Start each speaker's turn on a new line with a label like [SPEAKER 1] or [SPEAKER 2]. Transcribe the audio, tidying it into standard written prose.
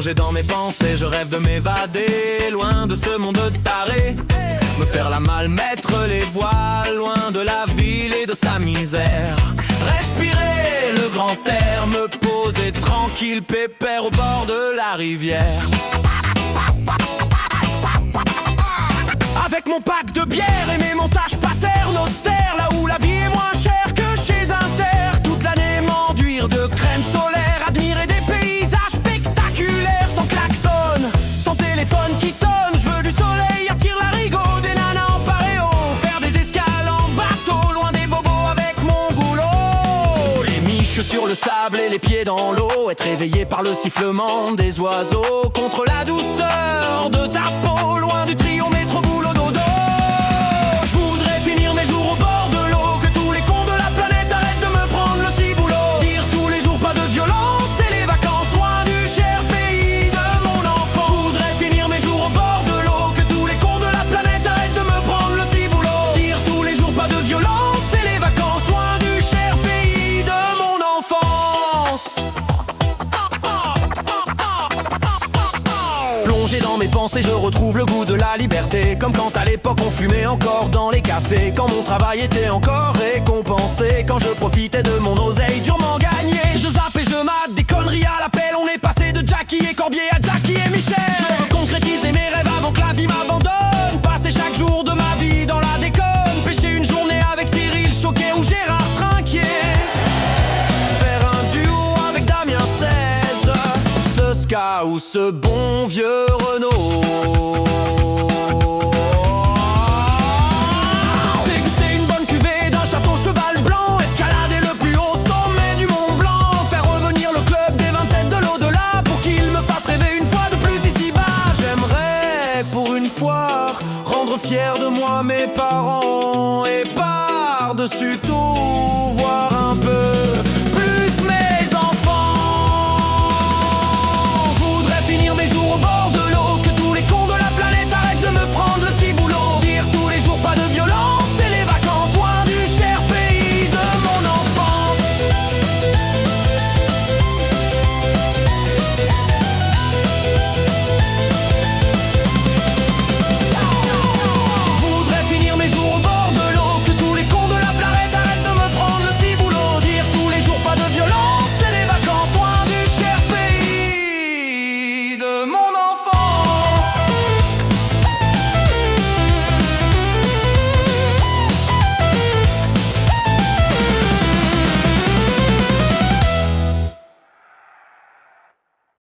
[SPEAKER 1] Plongé dans mes pensées, je rêve de m'évader, loin de ce monde taré. Me faire la malle, mettre les voiles, loin de la ville et de sa misère. Respirer le grand air, me poser tranquille, pépère au bord de la rivière. Avec mon pack de bière et mes montages paternes austères, là où la vie est moins chère que chez Inter. Toute l'année m'enduire de crème solaire, admirer des paysages spectaculaires, sans klaxon, sans téléphone qui sonne. Je veux du soleil, attire la rigo, des nanas en paréo, faire des escales en bateau, loin des bobos avec mon goulot. Les miches sur le sable et les pieds dans l'eau, être éveillé par le sifflement des oiseaux, contre la douceur de ta peau, loin du trio métro boulot dodo. Je voudrais finir mes jours au bord de l'eau, que tous les cons de la planète arrêtent de me prendre le ciboulot. Dire tous les jours pas de violence et les vacances loin du cher pays de mon enfant. Je voudrais finir mes jours au bord de l'eau, que tous les cons de la planète arrêtent de me prendre le ciboulot. Dire tous les jours pas de violence et les vacances loin du cher pays de mon enfance. Plongé dans mes pensées, je retrouve le goût de la liberté, comme quand à l'époque on fumait encore dans les cafés, quand mon travail était encore récompensé, quand je profitais de mon oseille durement gagné. Je zappe et je mate des conneries à l'appel, on est passé de Jackie et Corbier à Jackie et Michel. Je veux concrétiser mes rêves avant que la vie m'abandonne, passer chaque jour de ma vie dans la déconne, pêcher une journée avec Cyril Choquet ou Gérard Trinquier, faire un duo avec Damien 16, Tosca ou ce bon vieux Renault. Déguster une bonne cuvée d'un château cheval blanc, escalader le plus haut sommet du Mont Blanc, faire revenir le club des 27 de l'au-delà pour qu'il me fasse rêver une fois de plus ici-bas. J'aimerais pour une fois rendre fiers de moi mes parents